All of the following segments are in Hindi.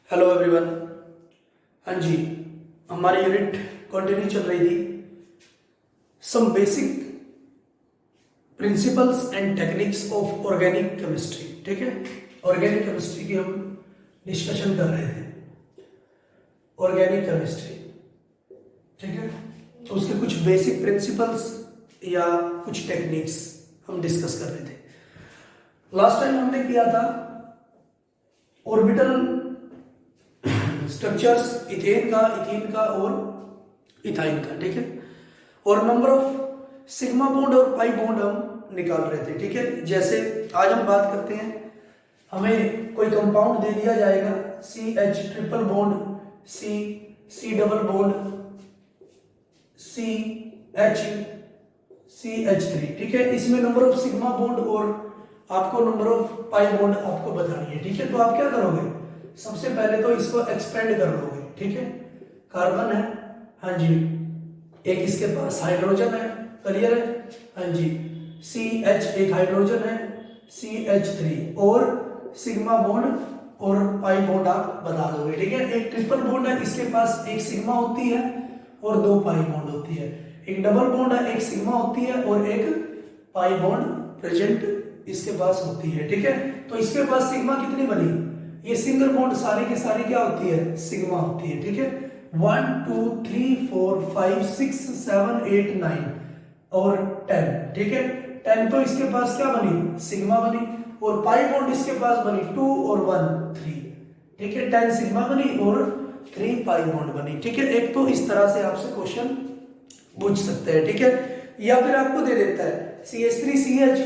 Hello everyone. हाँ जी, हमारी यूनिट कंटिन्यू चल रही थी। Some basic principles and techniques of organic chemistry. ठीक है, ऑर्गेनिक केमिस्ट्री की हम डिस्कशन कर रहे थे। ऑर्गेनिक केमिस्ट्री, ठीक है, तो उसके कुछ बेसिक प्रिंसिपल्स या कुछ टेक्निक्स हम डिस्कस कर रहे थे। लास्ट टाइम हमने किया था ऑर्बिटल स्ट्रक्चर्स, इथेन का और इथाइन का। ठीक है, और नंबर ऑफ सिग्मा बॉन्ड और पाई बॉन्ड हम निकाल रहे थे। ठीक है, जैसे आज हम बात करते हैं, हमें कोई कंपाउंड दे दिया जाएगा CH triple bond C double bond CH3। ठीक है, इसमें नंबर ऑफ सिग्मा बॉन्ड और आपको नंबर ऑफ पाई बॉन्ड आपको बतानी है। ठीक है, तो आप क्या करोगे, सबसे पहले तो इसको एक्सपेंड कर लोगे। ठीक है, कार्बन है, हाँ जी, एक इसके पास हाइड्रोजन है, क्लियर है, हाँ जी, CH एक हाइड्रोजन है, CH3 और सिग्मा बॉन्ड और पाई बॉन्ड आप बता दोगे। ठीक है, एक ट्रिपल बॉन्ड है, इसके पास एक सिग्मा होती है और दो पाई बॉन्ड होती है। एक डबल बॉन्ड है, एक सिग्मा होती है और एक पाई बॉन्ड प्रेजेंट इसके पास होती है। ठीक है, तो इसके पास सिग्मा कितनी बनी, ये सिंगल बॉन्ड सारी की सारी क्या होती है, सिग्मा होती है। ठीक है, 1 2 3 4 5 6 7 8 9 और 10। ठीक है, 10 तो इसके पास क्या बनी, सिग्मा बनी, और पाई बॉन्ड इसके पास बनी 2 और 1 3। ठीक है, 10 सिग्मा बनी और 3 पाई बॉन्ड बनी। ठीक है, एक तो इस तरह से आपसे क्वेश्चन पूछ सकते हैं। ठीक है, या फिर आपको दे देता है CH3CH,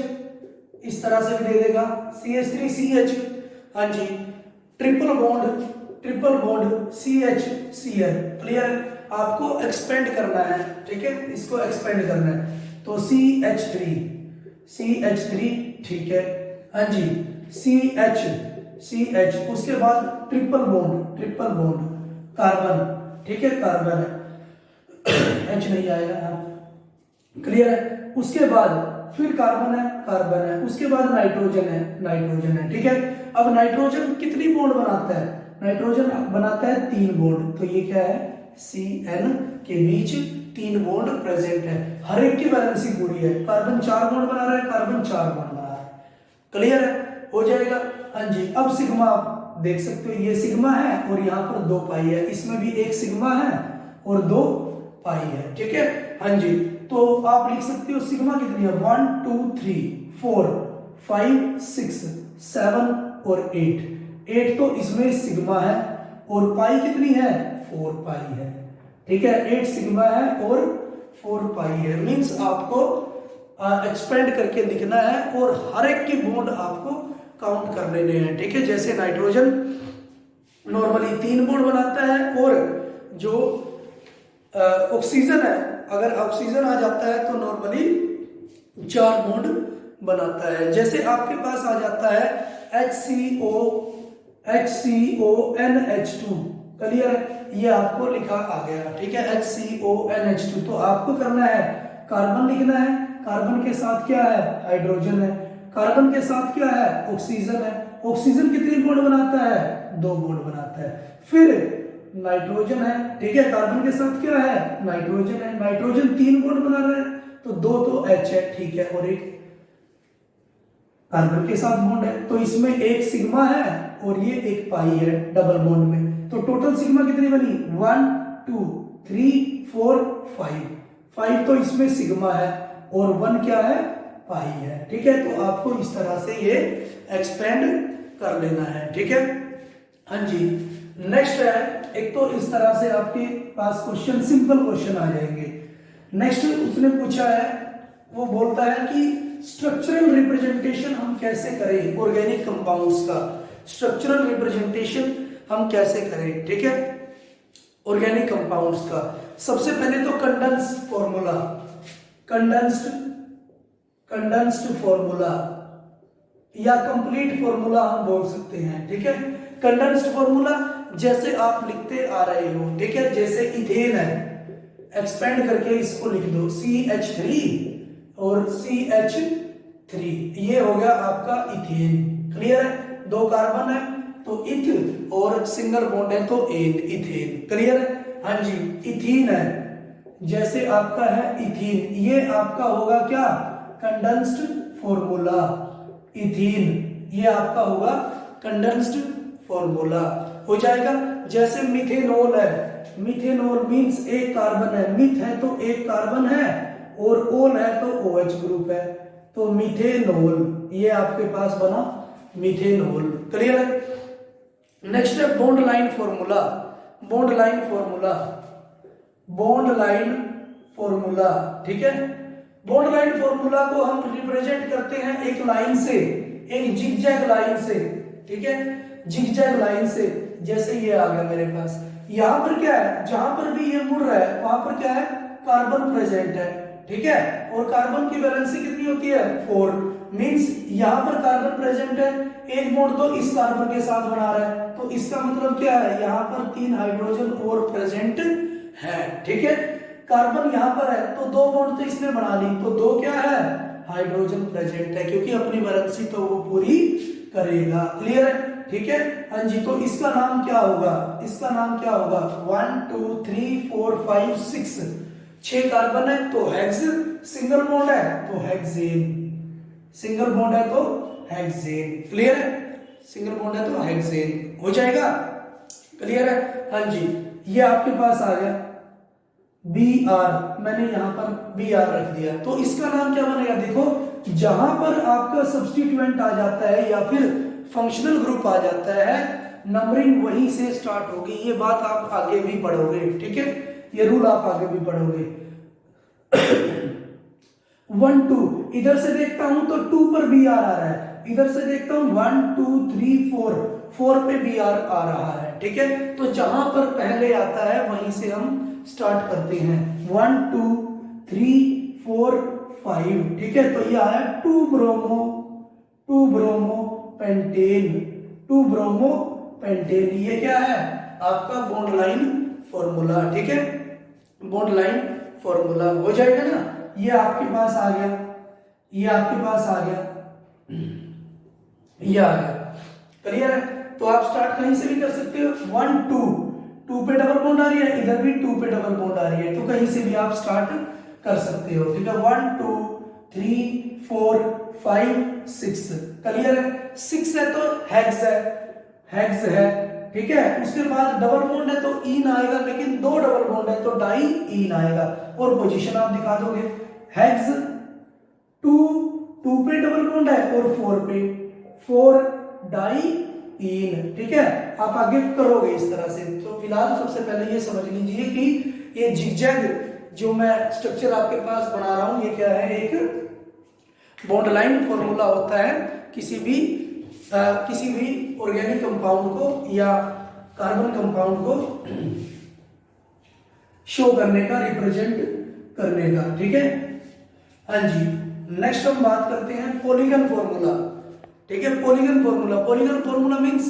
इस तरह से भी दे देगा CH3CH, हाँ जी, ट्रिपल बॉन्ड CHCl। क्लियर, आपको एक्सपेंड करना है। ठीक है, इसको एक्सपेंड करना है, तो CH3, ठीक है, हाँ जी, CH, उसके बाद ट्रिपल बॉन्ड कार्बन। ठीक है, कार्बन है, H नहीं आएगा यहाँ, क्लियर है। उसके बाद फिर कार्बन है, उसके बाद नाइट्रोजन है। ठीक है, अब नाइट्रोजन कितनी बॉन्ड बनाता है, नाइट्रोजन बनाता है 3 बॉन्ड, तो ये क्या है, CN के बीच 3 बॉन्ड प्रेजेंट है, हर एक की वैलेंसी पूरी है। कार्बन 4 बॉन्ड बना रहा है, कार्बन 4 बॉन्ड बना रहा है, क्लियर है, हो जाएगा, हाँ जी। अब सिग्मा आप देख सकते हो, ये सिग्मा है और यहाँ पर 2 पाई है, इसमें भी एक सिग्मा है और 2 पाई है। ठीक है, हाँ जी, तो आप लिख सकते हो सिग्मा कितनी है, 1 2 3 4 5 6 7 और 8 तो इसमें सिग्मा है और पाई कितनी है, 4 पाई है। ठीक है, 8 सिग्मा है और 4 पाई है, मींस आपको एक्सपेंड करके लिखना है और हर एक की बॉन्ड आपको काउंट कर लेने हैं। ठीक है, जैसे नाइट्रोजन नॉर्मली 3 बॉन्ड बनाता है और जो ऑक्सीजन है, अगर ऑक्सीजन आ जाता है तो नॉर्मली 4 बॉन्ड बनाता है। जैसे आपके पास आ जाता है HCONH2, क्लियर, ये आपको लिखा आ गया। ठीक है, HCONH2, तो आपको करना है, कार्बन लिखना है, कार्बन के साथ क्या है, हाइड्रोजन है, कार्बन के साथ क्या है, ऑक्सीजन है, ऑक्सीजन कितनी बॉन्ड बनाता है, 2 बॉन्ड बनाता है। फिर नाइट्रोजन है, ठीक है, कार्बन के साथ क्या है, नाइट्रोजन है, नाइट्रोजन 3 बॉन्ड बना रहा है, तो 2 तो H है, ठीक है, और एक कार्बन के साथ बॉन्ड है, तो इसमें एक सिग्मा है और ये एक पाई है डबल बॉन्ड में, तो टोटल सिग्मा कितनी बनी, 1 2 3 4 5 तो इसमें सिग्मा है और 1 क्या है, पाई है। ठीक है, तो आपको इस तरह से ये एक्सपेंड कर लेना है। ठीक है, हाँ जी। नेक्स्ट है, एक तो इस तरह से आपके पास क्वेश्चन, सिंपल क्वेश्चन आ जाएंगे। नेक्स्ट उसने पूछा है, वो बोलता है कि स्ट्रक्चरल रिप्रेजेंटेशन हम कैसे करें, ऑर्गेनिक कंपाउंड्स का स्ट्रक्चरल रिप्रेजेंटेशन हम कैसे करें। ठीक है, ऑर्गेनिक कंपाउंड्स का सबसे पहले तो कंडेंस्ड फॉर्मूला या कंप्लीट फॉर्मूला हम बोल सकते हैं। ठीक है, कंडेंस्ड फॉर्मूला जैसे आप लिखते आ रहे हो। ठीक है, जैसे इथेन है, एक्सपेंड करके इसको लिख दो CH3 और CH3, ये हो गया आपका इथेन। क्लियर है, 2 कार्बन है तो तो इथ, और सिंगल बॉन्ड है तो एन, इथेन। क्लियर है? हाँ जी, इथीन है, जैसे आपका है इथीन, ये आपका होगा क्या, कंडेंस्ड फॉर्मूला। इथीन ये आपका होगा कंडेंस्ड फॉर्मूला, हो जाएगा। जैसे मिथेनॉल है, मिथेनॉल मींस एक कार्बन है, मिथ है तो एक कार्बन है, और ओल है तो OH ग्रुप है, तो मिथेनॉल, ये आपके पास बना मिथेनॉल। क्लियर है? नेक्स्ट है bond line formula. Bond line formula, bond line formula, ठीक है। बॉन्ड लाइन फॉर्मूला को हम रिप्रेजेंट करते हैं एक लाइन से, एक जिगजैग लाइन से, ठीक है, जिगजैग लाइन से। जैसे ये आ गया मेरे पास, यहां पर क्या है, जहां पर भी ये मुड़ रहा है वहां पर क्या है, कार्बन प्रेजेंट है, ठीक है, और कार्बन की वैलेंसी कितनी होती है, 4। मींस यहां पर कार्बन प्रेजेंट है, एक बॉन्ड तो इस कार्बन के साथ बना रहा है, तो इसका मतलब क्या है, यहां पर 3 हाइड्रोजन और प्रेजेंट है, ठीक है। कार्बन यहां पर है तो 2 बॉन्ड तो इसने बना ली, तो 2 क्या है, हाइड्रोजन प्रेजेंट है, क्योंकि अपनी वैलेंसी तो वो पूरी करेगा। क्लियर है? ठीक है, हाँ जी। तो इसका नाम क्या होगा, इसका नाम क्या होगा, 1 2 3 4 5 6, 6 कार्बन है तो हेक्स, सिंगल बॉन्ड है तो हेक्सेन, सिंगल बॉन्ड है तो हेक्सेन। क्लियर है? सिंगल बॉन्ड है तो हेक्सेन, हो जाएगा। क्लियर है? हाँ जी, ये आपके पास आ गया Br, मैंने यहां पर Br रख दिया, तो इसका नाम क्या बनेगा, देखो जहां पर आपका सब्स्टिट्यूएंट आ जाता है या फिर फंक्शनल ग्रुप आ जाता है, नंबरिंग वहीं से स्टार्ट होगी। ये बात आप आगे भी पढ़ोगे, ठीक है, ये रूल आप आगे भी पढ़ोगे। 1 2, इधर से देखता हूं तो 2 पर Br आ रहा है, इधर से देखता हूं 1 2 3 4 पे Br आ रहा है, ठीक है। तो जहां पर पहले आता है वहीं से हम स्टार्ट करते हैं, 1 2 3 4 5, ठीक है। तो ये आया 2 ब्रोमो पेंटेन, 2 ब्रोमो पेंटेन, ये क्या है आपका बॉन्ड लाइन फॉर्मूला, ठीक है, बॉन्ड लाइन फॉर्मूला, हो जाएगा ना। ये आपके पास आ गया, ये आपके पास आ गया, ये आ गया। क्लियर है? तो आप स्टार्ट कहीं से भी कर सकते हो, 1 2 पे डबल बॉन्ड आ रही है, इधर भी 2 पे डबल बॉन्ड आ रही है, तो कहीं से भी आप स्टार्ट कर सकते हो, ठीक है। 1 2 3 4 5 6, क्लियर है? 6 है तो हेक्स है, हेक्स है, ठीक है। उसके बाद डबल बॉन्ड है तो इन आएगा, लेकिन 2 डबल बॉन्ड है तो डाई इन आएगा, और पोजीशन आप दिखा दोगे, हेक्स 2 पे डबल बॉन्ड है और 4 पे 4 डाई इन, ठीक है। आप आगे करोगे इस तरह से। तो फिलहाल सबसे पहले ये समझ लीजिए कि ये जिगजैग जो मैं स्ट्रक्चर आपके पास बना रहा हूं, ये क्या है, एक बॉन्ड लाइन फॉर्मूला होता है किसी भी ऑर्गेनिक कंपाउंड को या कार्बन कंपाउंड को शो करने का, रिप्रेजेंट करने का, ठीक है। हाँ जी, नेक्स्ट हम बात करते हैं पॉलीगन फॉर्मूला, ठीक है। Polygon formula means,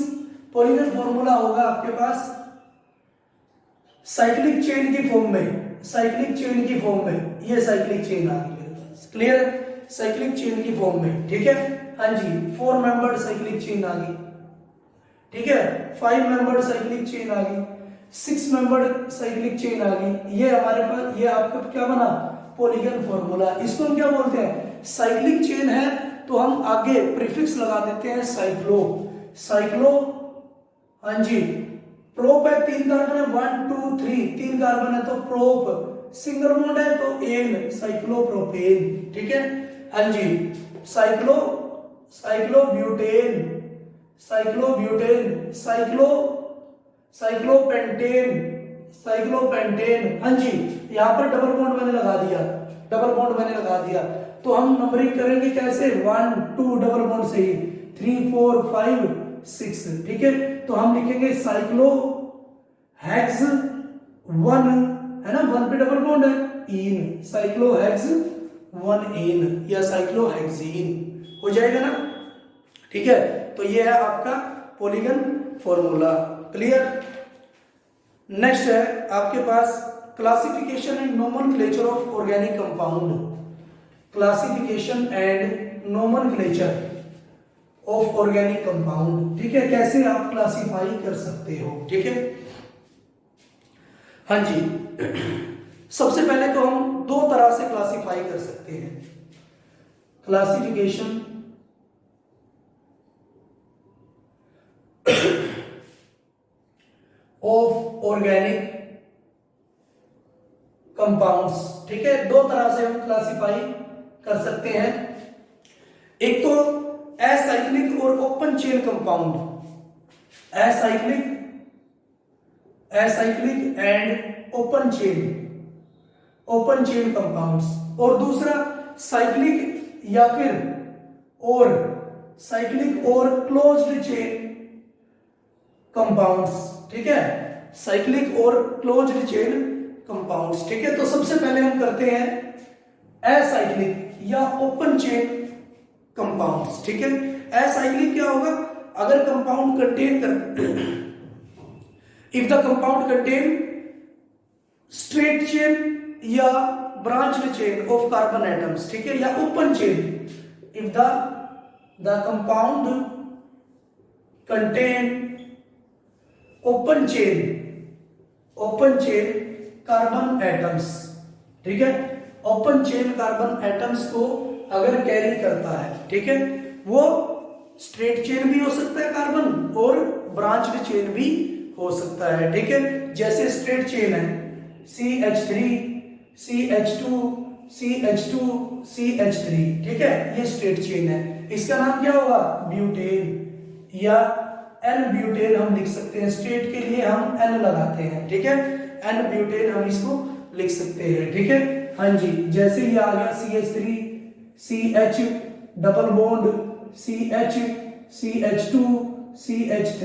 polygon formula होगा आपके पास साइक्लिक चेन की फॉर्म में, साइक्लिक चेन की फॉर्म में, ये साइक्लिक चेन आ गई मेरे पास, क्लियर है, साइक्लिक चेन की फॉर्म में, ठीक है। हाँ जी, 4 मेंबर्ड साइक्लिक चेन आ गई, ठीक है, 5 मेंबर्ड साइक्लिक चेन आ गई, 6 मेंबर्ड साइक्लिक चेन आ गई। ये हमारे पास, ये आपका क्या बना, पॉलीगन फॉर्मूला। इसको हम क्या बोलते हैं, साइक्लिक चेन है तो हम आगे प्रीफिक्स लगा देते हैं साइक्लो, साइक्लो। हाँ जी, प्रोप है, 3 कार्बन है, 1 2 3, 3 कार्बन है तो प्रोप, सिंगल बॉन्ड है तो एन, साइक्लोप्रोपेन, ठीक है। हाँ जी, साइक्लोब्यूटेन, साइक्लोपेंटेन। हाँ जी, यहां पर डबल बॉन्ड मैंने लगा दिया, तो हम नंबरिंग करेंगे कैसे, 1 2 डबल बॉन्ड से ही, 3 4 5 6, ठीक है। तो हम लिखेंगे साइक्लो हेक्स 1, है ना, 1 पे डबल बॉन्ड है, इन, साइक्लो हेक्स 1 इन या साइक्लो हेक्सीन, हो जाएगा ना, ठीक है। तो ये है आपका पॉलीगन फॉर्मूला, क्लियर। नेक्स्ट है आपके पास classification and nomenclature of organic compound, classification and nomenclature of organic compound, ठीक है, कैसे आप क्लासिफाई कर सकते हो, ठीक है। हाँ जी, सबसे पहले तो हम दो तरह से क्लासिफाई कर सकते हैं, क्लासिफिकेशन ऑफ ऑर्गेनिक कंपाउंड्स, ठीक है, दो तरह से हम क्लासिफाई कर सकते हैं। एक तो एसाइक्लिक और open chain compound, acyclic and open chain compounds, और दूसरा साइक्लिक या फिर और साइक्लिक और क्लोज्ड चेन कंपाउंड्स, ठीक है, साइक्लिक और क्लोज्ड चेन कंपाउंड्स, ठीक है। तो सबसे पहले हम करते हैं एसाइक्लिक या ओपन चेन कंपाउंड्स, ठीक है। एसाइक्लिक क्या होगा, अगर कंपाउंड कंटेन कर if the compound contain straight chain या branched chain of carbon atoms, ठीक है, या open chain, if the compound contain open chain carbon atoms, ठीक है, ओपन चेन कार्बन एटम्स को अगर कैरी करता है, ठीक है, वो स्ट्रेट चेन भी हो सकता है कार्बन और ब्रांच्ड चेन भी हो सकता है, ठीक है। जैसे स्ट्रेट चेन है CH3 CH2 CH2 CH3, ठीक है, ये स्ट्रेट चेन है, इसका नाम क्या होगा, ब्यूटेन या एन ब्यूटेन हम लिख सकते हैं, स्ट्रेट के लिए हम एन लगाते हैं, ठीक है, एन ब्यूटेन हम इसको लिख सकते हैं, ठीक है। हाँ जी, जैसे ये आ गया CH3 CH double bond CH CH2 CH3,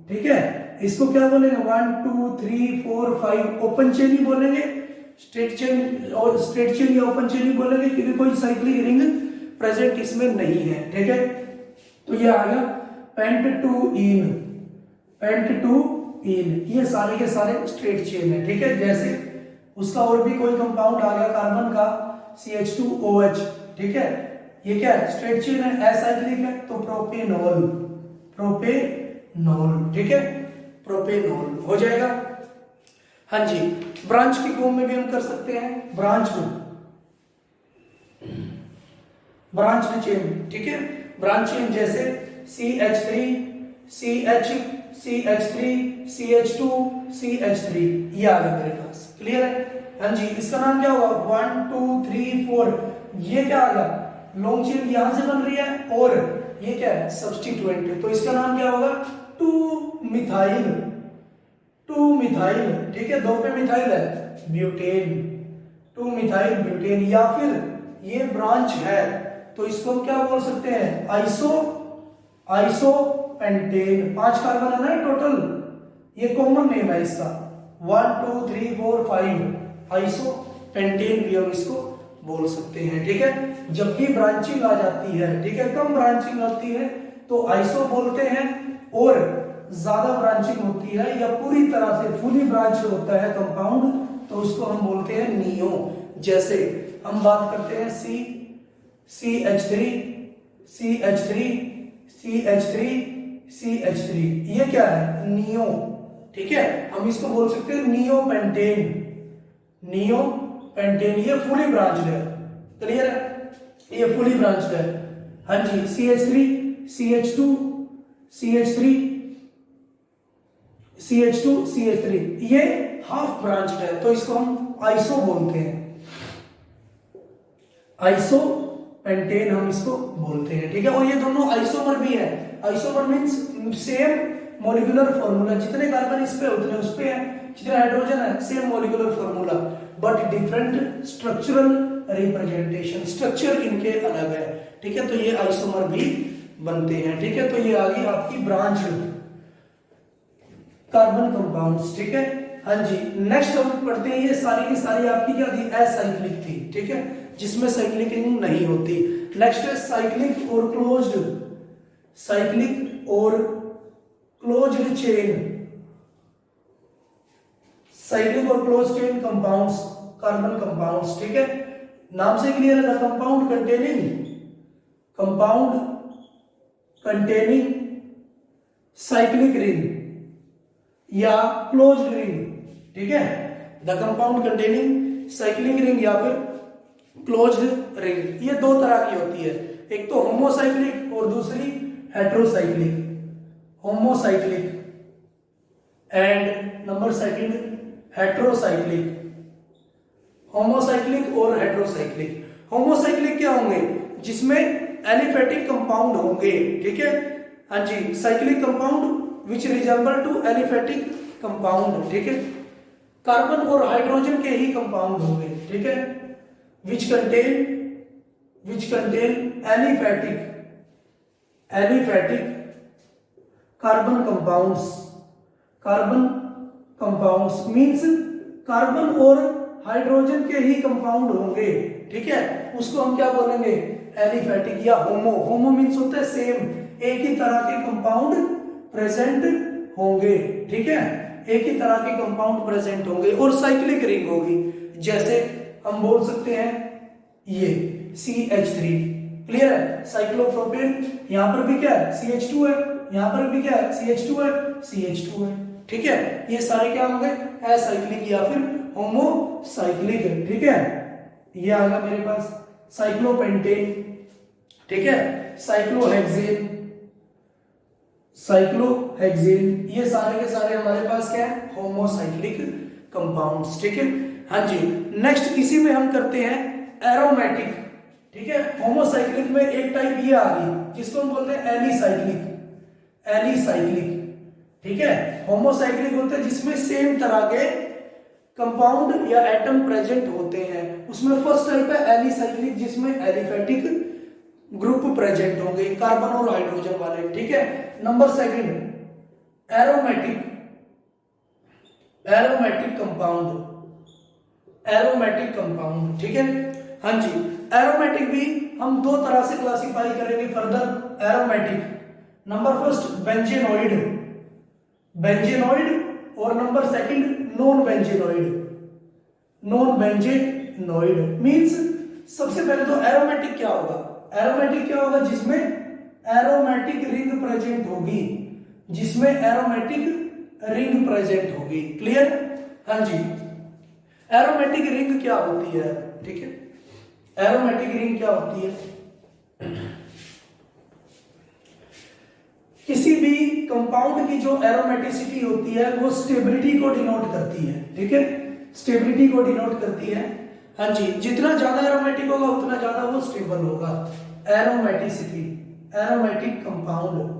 ठीक है, इसको क्या बोलेंगे 1 2 3 4 5 ओपन चेन ही बोलेंगे, स्ट्रेट चेन या ओपन चेन ही बोलेंगे, क्योंकि कोई साइक्लिक रिंग प्रेजेंट इसमें नहीं है, ठीक है। तो ये आ गया पेंट टू इन, ये सारे के सारे स्ट्रेट चेन है, ठीक है। जैसे उसका और भी कोई कंपाउंड आ गया कार्बन का CH2OH, ठीक है, ये क्या है, स्ट्रेट चेन है, एसाइक्लिक है, तो प्रोपेनॉल, ठीक है, प्रोपेनॉल हो जाएगा। हाँ जी, ब्रांच की फॉर्म में भी हम कर सकते हैं, ब्रांच चेन, ठीक है, ब्रांच चेन जैसे CH3 CH CH3 CH2 CH3, ये आ गया मेरे पास, क्लियर है। हाँ जी, इसका नाम क्या होगा 1 2 3 4, ये क्या आ गया, लॉन्ग चेन यहां से बन रही है और ये क्या है, सब्स्टिट्यूएंट, तो इसका नाम क्या होगा 2 मिथाइल, ठीक है, 2 पे मिथाइल है, ब्यूटेन, 2 मिथाइल ब्यूटेन, या फिर ये ब्रांच है तो इसको हम क्या बोल सकते हैं, आइसोपेंटेन, 5 कार्बन है ना टोटल, ये कॉमन नेम है इसका, 1 2 3 4 5 आइसोपेंटेन भी हम इसको बोल सकते हैं, ठीक है। जब भी ब्रांचिंग आ जाती है, ठीक है, कम ब्रांचिंग होती है तो आइसो बोलते हैं, और ज्यादा ब्रांचिंग होती है या पूरी तरह से फुली ब्रांच होता है कंपाउंड, तो उसको हम बोलते हैं नियो। जैसे हम बात करते हैं CH3 CH3, ये क्या है, नियो, ठीक है, हम इसको बोल सकते हैं नियोपेंटेन, ये फुली ब्रांच्ड है, क्लियर है, ये फुली ब्रांच्ड है। हाँ जी, CH3 CH2 CH3, ये हाफ ब्रांच्ड है, तो इसको हम आइसो बोलते हैं, आइसोपेंटेन हम इसको बोलते हैं, ठीक है। और ये दोनों आइसोमर भी है, isomer means same molecular formula, जितने कार्बन इस पे उतने उस पे है, जितने हाइड्रोजन है same molecular formula, but different structural representation, structure इनके अलग है, ठीक है, तो ये आइसोमर भी बनते हैं, ठीक है। तो ये आ गई आपकी ब्रांच कार्बन कंपाउंड्स, ठीक है। हाँ जी, नेक्स्ट हम पढ़ते हैं, ये सारी की सारी आपकी क्या थी, एसाइक्लिक थी, ठीक है, जिसमें साइक्लिक रिंग नहीं होती। नेक्स्ट है साइक्लिक और closed chain compounds, carbon compounds, ठीक है, नाम से क्लियर है, कंपाउंड कंटेनिंग साइक्लिक रिंग या क्लोज्ड रिंग, ठीक है, the compound containing cyclic ring या फिर क्लोज्ड रिंग। ये दो तरह की होती है, एक तो होमोसाइक्लिक और दूसरी heterocyclic. Homocyclic and number second heterocyclic. Homocyclic और हेट्रोसाइक्लिक। होमोसाइक्लिक क्या होंगे, जिसमें एलिफेटिक कंपाउंड होंगे, ठीक है, हाँ जी, cyclic compound which resemble to aliphatic compound, ठीक है, कार्बन और हाइड्रोजन के ही कंपाउंड होंगे, ठीक है, which contain aliphatic carbon compounds means carbon और हाइड्रोजन के ही कंपाउंड होंगे, ठीक है, उसको हम क्या बोलेंगे, एलिफेटिक या होमो मींस होता है सेम, एक ही तरह के कंपाउंड प्रेजेंट होंगे, ठीक है, एक ही तरह के कंपाउंड प्रेजेंट होंगे। और साइक्लिक रिंग होगी, जैसे हम बोल सकते हैं ये CH3, क्लियर है, साइक्लोप्रोपेन, यहां पर भी क्या है CH2 है, यहां पर भी क्या है CH2 है, ठीक है, ये सारे क्या होंगे एसाइक्लिक या फिर होमोसाइक्लिक, ठीक है। ये आ गया मेरे पास साइक्लोपेंटेन, ठीक है, साइक्लोहेक्सेन, ये सारे के सारे हमारे पास क्या है होमोसाइक्लिक कंपाउंड्स, ठीक है, हाँ जी। नेक्स्ट इसी में हम करते हैं एरोमेटिक, ठीक है, होमोसाइक्लिक में एक टाइप ये आ गई जिसको हम बोलते हैं एलिसाइक्लिक, ठीक है, होमोसाइक्लिक होते हैं जिसमें सेम तरह के कंपाउंड या एटम प्रेजेंट होते हैं, उसमें फर्स्ट टाइप है एलिसाइक्लिक जिसमें एलिफेटिक ग्रुप प्रेजेंट होंगे, कार्बन और हाइड्रोजन वाले, ठीक है। नंबर सेकंड एरोमेटिक कंपाउंड, ठीक है, हाँ जी। एरोमेटिक भी हम दो तरह से क्लासिफाई करेंगे further aromatic. Number first benzenoid और number second non benzenoid means सबसे पहले तो एरोमेटिक क्या होगा, जिसमें एरोमेटिक रिंग प्रेजेंट होगी, क्लियर, हाँ जी। एरोमेटिक रिंग क्या होती है, ठीक है, एरोमेटिक रिंग क्या होती है, किसी भी कंपाउंड की जो एरोमेटिसिटी होती है वो स्टेबिलिटी को डिनोट करती है, ठीक है, स्टेबिलिटी को डिनोट करती है, हाँ जी, जितना ज्यादा एरोमेटिक होगा उतना ज्यादा वो स्टेबल होगा। एरोमेटिसिटी, एरोमेटिक कंपाउंड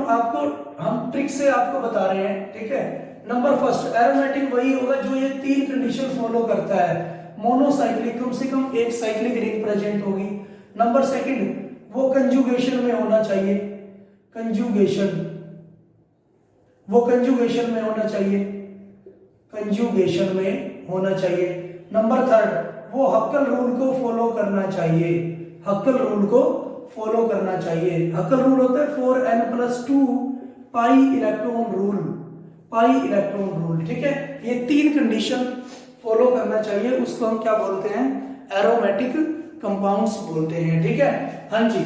आपको हम ट्रिक से आपको बता रहे हैं, ठीक है। नंबर फर्स्ट एरोमेटिक वही होगा जो ये तीन कंडीशन फॉलो करता है, मोनोसाइक्लिक, कम से कम एक साइक्लिक रिंग प्रेजेंट होगी। नंबर सेकंड वो कंजुगेशन में होना चाहिए, कंजुगेशन में होना चाहिए। नंबर थर्ड वो हक्कल रूल को फॉलो करना चाहिए, हक्कल रूल होता है 4n+2 पाई इलेक्ट्रॉन रूल, ठीक है, ये तीन कंडीशन फॉलो करना चाहिए, उसको हम क्या बोलते हैं एरोमेटिक कंपाउंड्स बोलते हैं, ठीक है, हाँ जी।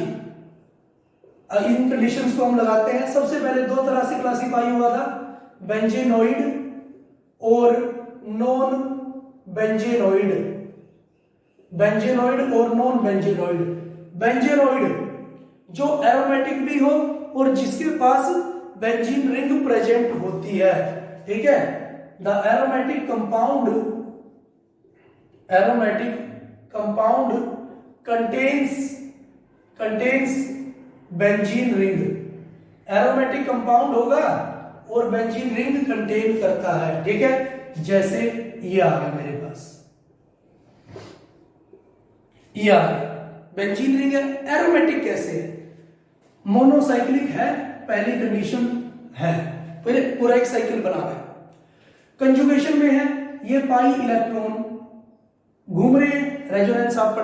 इन कंडीशंस को हम लगाते हैं। सबसे पहले दो तरह से क्लासिफाई हुआ था, बेंजेनॉइड और नॉन बेंजेनॉइड। बेंजेनॉइड जो एरोमेटिक भी हो और जिसके पास बेंजीन रिंग प्रेजेंट होती है, ठीक है, the aromatic compound contains benzene ring. Aromatic compound होगा और बेंजीन रिंग कंटेन करता है, ठीक है, जैसे ये आ गया मेरे पास, ये आ गया बेंजीन रिंग है। एरोमेटिक कैसे है, मोनोसाइक्लिक है, पहली कंडीशन है, पूरा एक साइकिल बना है। कंजुगेशन में है, ये पाई इलेक्ट्रॉन घूम रहे हैं, रेजोनेंस आप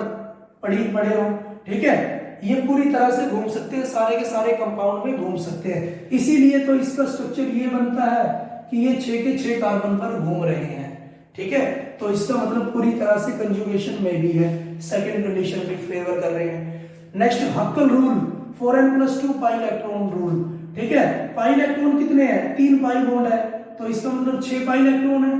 पढ़े हो, ठीक है, ये पूरी तरह से घूम सकते हैं, सारे के सारे कंपाउंड में घूम सकते हैं, इसीलिए तो इसका स्ट्रक्चर ये बनता है कि ये 6 के 6 कार्बन पर घूम रहे हैं, ठीक है, तो इसका मतलब पूरी तरह से कंजुगेशन में भी है, सेकंड कंडीशन भी फेवर कर रहे हैं। Next Huckel rule 4n+2 pi electron rule, ठीक है। पाई इलेक्ट्रॉन कितने हैं, 3 पाई बॉन्ड है, तो इसका मतलब 6 पाई इलेक्ट्रॉन है,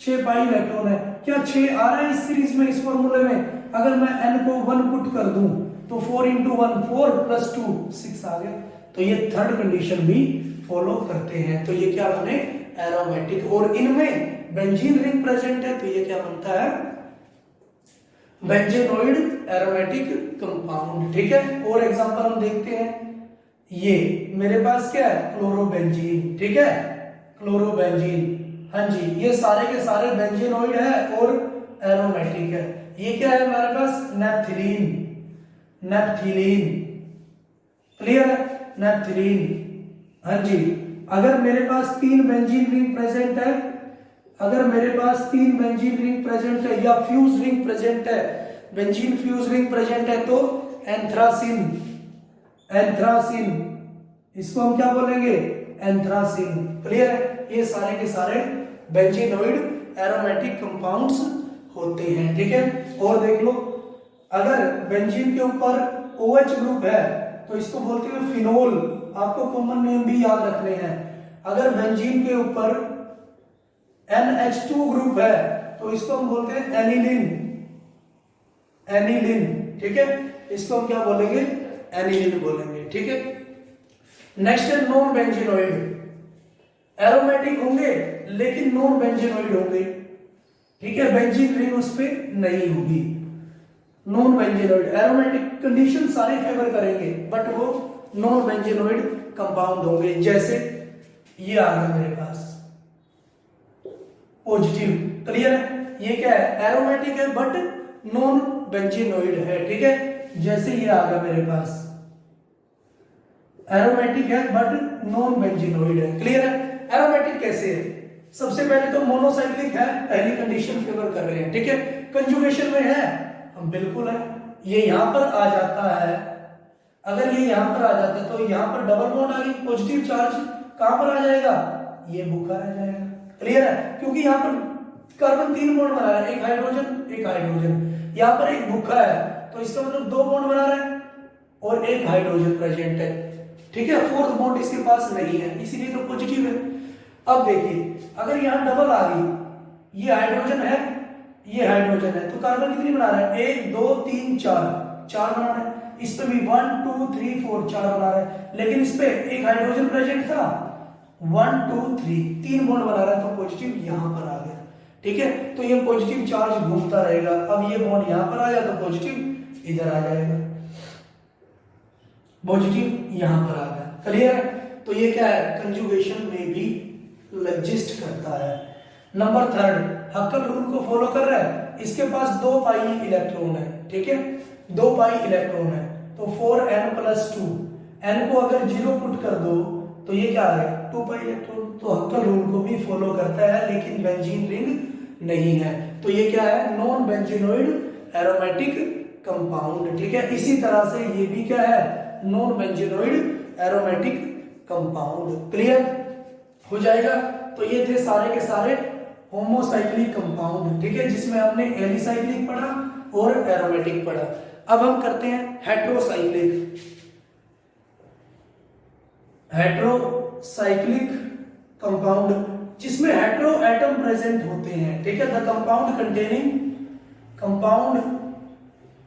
6 पाई इलेक्ट्रॉन है। क्या 6 आ रहा है इस सीरीज में, इस फॉर्मूले में? अगर मैं n को 1 पुट कर दूं तो 4 × 1 4 + 2 6 आ गया। तो ये थर्ड कंडीशन भी फॉलो करते हैं। तो ये क्या बने, एरोमेटिक। और इनमें बेंजीन रिंग प्रेजेंट है, तो ये क्या बनता है, बेंजेनोइड एरोमेटिक कंपाउंड, ठीक है। और एग्जांपल हम देखते हैं, ये मेरे पास क्या है, क्लोरोबेंजीन, ठीक है, क्लोरोबेंजीन। हाँ जी, ये सारे के सारे बेंजेनोइड है और एरोमेटिक है। ये क्या है हमारे पास, नेप्थिलीन, नेप्थिलीन, क्लियर है, नेप्थिलीन। हाँ जी, अगर मेरे पास 3 बेंजीन रिंग प्रेजेंट है, अगर मेरे पास 3 बेंजीन रिंग प्रेजेंट है या फ्यूज रिंग प्रेजेंट है, बेंजीन फ्यूज रिंग प्रेजेंट है, तो एंथ्रासिन, एंथ्रासिन, इसको हम क्या बोलेंगे, एंथ्रासिन, क्लियर है। ये सारे के सारे बेंजीनोइड एरोमेटिक कंपाउंड्स होते हैं, ठीक है। और देख लो, अगर बेंजीन के ऊपर OH ग्रुप है तो इसको बोलते हैं फिनोल, आपको कॉमन नेम भी याद रखने हैं। अगर बेंजीन के ऊपर NH2 ग्रुप है तो इसको हम बोलते हैं एनिलीन, एनिलीन, ठीक है, इसको हम क्या बोलेंगे, एनिलीन बोलेंगे, ठीक है। नेक्स्ट है नॉन बेंजीनोइड, एरोमेटिक होंगे लेकिन नॉन बेंजीनोइड होंगे, ठीक है, बेंजीन रिंग उस पे नहीं होगी। नॉन बेंजीनोइड एरोमेटिक कंडीशन सारे फेवर करेंगे बट वो नॉन बेंजीनोइड कंपाउंड होंगे। जैसे ये आ गया मेरे पास पॉजिटिव, क्लियर है, ये क्या है, एरोमेटिक है बट नॉन बेंजीनोइड है, ठीक है। जैसे ये आ गया मेरे पास एरोमेटिक है बट नॉन बेंजीनोइड है, क्लियर है। एरोमेटिक कैसे है, सबसे पहले तो मोनोसाइक्लिक है, पहली कंडीशन फेवर कर रहे हैं, ठीक है। कंजुगेशन में है, हम बिल्कुल है, ये यहां पर आ जाता है, अगर ये यहां पर आ जाता है तो यहां पर डबल बॉन्ड आ गई, पॉजिटिव चार्ज कहां पर आ जाएगा, ये भूखा रह जाएगा, क्लियर है, क्योंकि यहां पर कार्बन 3 बॉन्ड बना रहा है, एक हाइड्रोजन एक हाइड्रोजन, यहां पर एक भूखा है तो इसका मतलब 2 बॉन्ड बना रहा है और एक हाइड्रोजन प्रेजेंट है, ठीक है, फोर्थ बॉन्ड इसके पास नहीं है, इसीलिए तो पॉजिटिव है। अब देखिए, अगर यहां डबल आ गई, ये हाइड्रोजन है, ये हाइड्रोजन है, तो कार्बन कितनी बना रहा है, 1 2 3 4 बना रहा है, इस पे भी 1 2 3 4 4 बना रहा है, लेकिन इस पे एक हाइड्रोजन प्रेजेंट था, 1 2 3 बॉन्ड बना रहा है, तो पॉजिटिव यहां पर आ गया, ठीक है। तो ये पॉजिटिव चार्ज घूमता रहेगा, अब ये बॉन्ड यहां पर आ गया तो पॉजिटिव इधर आ जाएगा, पॉजिटिव यहां पर आ गया, क्लियर है। तो ये क्या है, कंजुगेशन में भी एग्जिस्ट करता है। नंबर 3, हक्कल रूल को फॉलो कर रहा है, इसके पास 2 पाई इलेक्ट्रॉन है, ठीक है, 2 पाई इलेक्ट्रॉन है, तो 4n+2, n को अगर 0 पुट कर दो तो ये क्या है, 2 पाई इलेक्ट्रॉन, तो हक्कल रूल को भी फॉलो करता है लेकिन बेंजीन रिंग नहीं है, तो ये क्या है, नॉन बेंजीनोइड एरोमेटिक कंपाउंड, ठीक है। इसी तरह से ये भी क्या है, non benzenoid aromatic compound, clear हो जाएगा। तो ये थे सारे के सारे होमोसाइक्लिक कंपाउंड, ठीक है, जिसमें हमने एलिसाइक्लिक पढ़ा और एरोमेटिक पढ़ा। अब हम करते हैं हेट्रोसाइक्लिक, हेट्रोसाइक्लिक कंपाउंड, जिसमें हेट्रो एटम प्रेजेंट होते हैं, ठीक है, the compound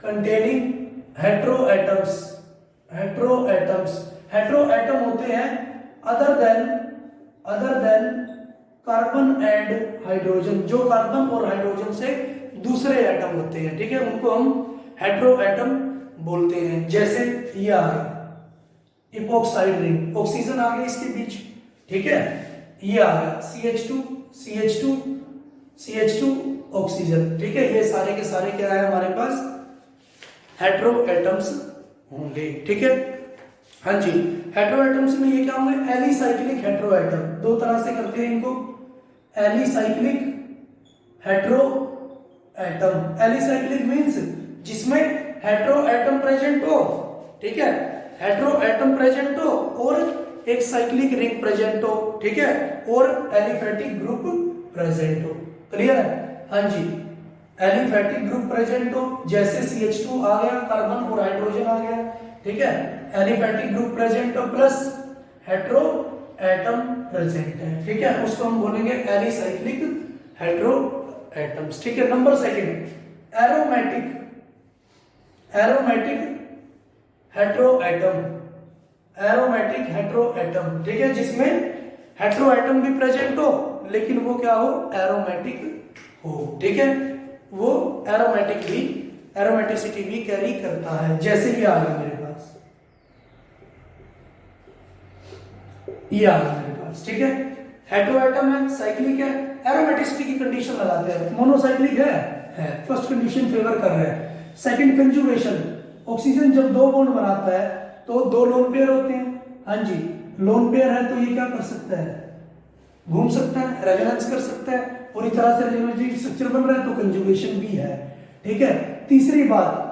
containing hetero atoms, hetero atom होते हैं other than carbon and hydrogen, जो कार्बन और हाइड्रोजन से दूसरे एटम होते हैं, ठीक है, उनको हम हेट्रो एटम बोलते हैं। जैसे ये आ गया इपॉक्साइड रिंग, ऑक्सीजन आ गया इसके बीच, ठीक है, ये आ गया CH2 ऑक्सीजन, ठीक है, ये सारे के सारे क्या है हमारे पास, हेट्रो एटम्स होंगे, ठीक है। हाँ जी, हेट्रो एटम्स में ये क्या होंगे, एलिसाइक्लिक हेट्रो एटम, 2 तरह से करते हैं इनको, alicyclic hetero atom, alicyclic means जिसमें हेट्रो एटम प्रेजेंट हो, ठीक है, हेट्रो एटम प्रेजेंट हो और एक साइक्लिक रिंग प्रेजेंट हो, ठीक है, और एलिफेटिक ग्रुप प्रेजेंट हो, क्लियर है। हाँ जी, एलिफैटिक ग्रुप प्रेजेंट हो, जैसे CH2 आ गया, कार्बन और हाइड्रोजन आ गया, ठीक है, एलिफैटिक ग्रुप प्रेजेंट हो प्लस हेटेरो एटम प्रेजेंट है, ठीक है, उसको हम बोलेंगे एलिसाइक्लिक हेटेरो एटम्स, ठीक है। Number second, aromatic hetero atom, aromatic hetero atom, ठीक है, जिसमें हेटेरो एटम भी प्रेजेंट हो लेकिन वो क्या हो, एरोमेटिक हो, ठीक है, वो एरोमेटिसिटी भी कैरी करता है, जैसे ये आ गया मेरे पास, ये आ गया मेरे पास, ठीक है, हेटेरो एटम है, साइक्लिक है, एरोमेटिसिटी की कंडीशन लगाते हैं, मोनोसाइक्लिक है, फर्स्ट कंडीशन फेवर कर रहा है। सेकंड कंजुगेशन, ऑक्सीजन जब दो बॉन्ड बनाता है तो दो लोन पेयर होते हैं, हाँ जी, लोन पेयर है तो ये क्या कर सकता है, घूम सकता है, रेजोनेंस कर सकता है, पूरी तरह से रेजोनेटिव स्ट्रक्चर बन रहा है तो कंजुगेशन भी है, ठीक है। तीसरी बात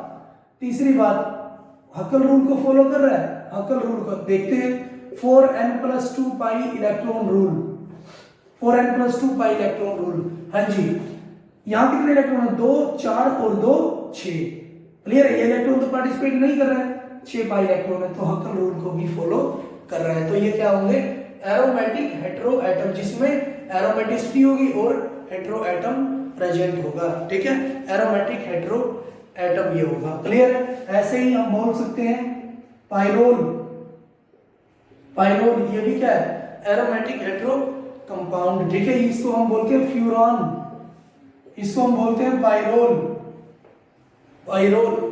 हकल रूल को फॉलो कर रहा है, हकल रूल को देखते हैं, 4n+2 pi electron rule, 4n+2 pi electron rule, हाँ जी, यहां कितने इलेक्ट्रॉन है, 2 4 और 2 6, क्लियर है, ये इलेक्ट्रॉन तो पार्टिसिपेट नहीं कर रहा है, 6 पाई इलेक्ट्रॉन है, तो हकल रूल को भी फॉलो कर रहा है, तो ये क्या होंगे, एरोमेटिक हेटेरो एटम, जिसमें एरोमेटिसिटी होगी और हेटेरो एटम प्रेजेंट होगा, ठीक है, एरोमेटिक हेटेरो एटम ये होगा, क्लियर है। ऐसे ही हम बोल सकते हैं पाइरोल, ये भी क्या है, एरोमेटिक हेटेरो कंपाउंड, ठीक है, इसको हम बोलते हैं फ्यूरॉन, इसको हम बोलते हैं पाइरोल,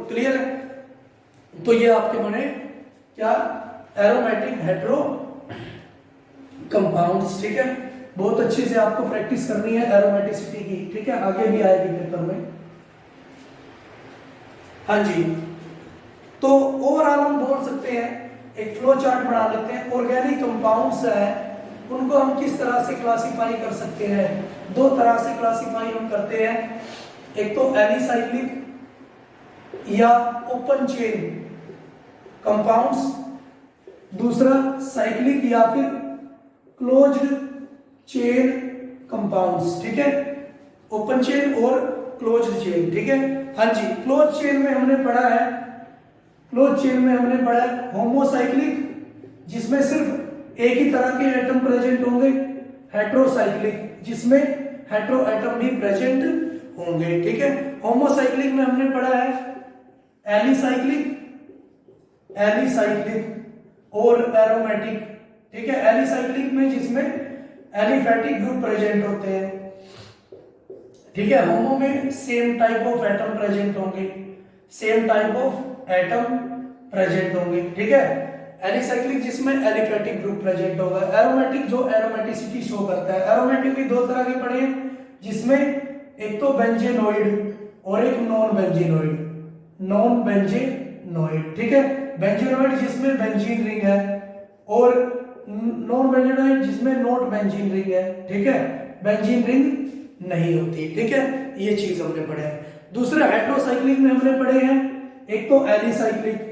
क्लियर है। तो ये आपके बने क्या, एरोमेटिक हेटेरो कंपाउंड्स, ठीक है, बहुत अच्छे से आपको प्रैक्टिस करनी है एरोमेटिसिटी की, ठीक है, आगे भी आएगी पेपर में, हाँ जी। तो ओवरऑल हम बोल सकते हैं, एक फ्लो चार्ट बना लेते हैं, ऑर्गेनिक कंपाउंड्स हैं उनको हम किस तरह से क्लासिफाई कर सकते हैं, दो तरह से क्लासिफाई हम करते हैं, एक तो एलिसाइक्लिक या ओपन चेन कंपाउंड्स, दूसरा साइक्लिक या फिर क्लोज्ड चेन कंपाउंड्स, ठीक है, ओपन चेन और क्लोज्ड चेन, ठीक है, हाँ जी। क्लोज चेन में हमने पढ़ा है होमोसाइक्लिक, जिसमें सिर्फ एक ही तरह के एटम प्रेजेंट होंगे, हेटेरोसाइक्लिक, जिसमें हेटेरो एटम भी प्रेजेंट होंगे, ठीक है। होमोसाइक्लिक में हमने पढ़ा है एलिसाइक्लिक और एरोमेटिक, ठीक है, एलिसाइक्लिक में जिसमें एलिफैटिक ग्रुप प्रेजेंट होते हैं, ठीक है, होमो में same type of atom present होंगे, ठीक है, एलिसाइक्लिक जिसमें एलिफैटिक ग्रुप प्रेजेंट होगा, एरोमेटिक जो एरोमेटिसिटी शो करता है, एरोमेटिक भी दो तरह के पढ़े हैं, जिसमें एक तो बेंजेनोइड और एक नॉन बेंजेनोइड, ठीक है, बेंजेनोइड जिसमें बेंजीन रिंग है और नॉन बेंजेनोइड जिसमें नॉट बेंजीन रिंग है, ठीक है, बेंजीन रिंग नहीं होती, ठीक है, ये चीज हमने पढ़े हैं। दूसरा हेटेरोसाइक्लिक में हमने पढ़े हैं, एक तो एलिसाइक्लिक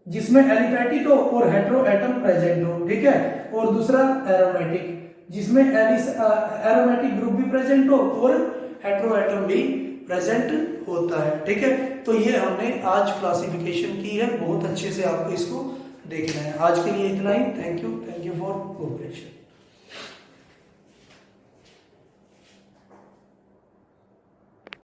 जिसमें एलिफैटिक हो और हेटेरो एटम प्रेजेंट हो, ठीक है, और दूसरा एरोमेटिक जिसमें एरोमेटिक ग्रुप भी प्रेजेंट हो और हेटेरो एटम भी प्रेजेंट होता है, ठीक है। तो ये हमने आज क्लासिफिकेशन की है, बहुत अच्छे से आपको इसको देखना है। आज के लिए इतना ही, थैंक यू फॉर कोऑपरेशन।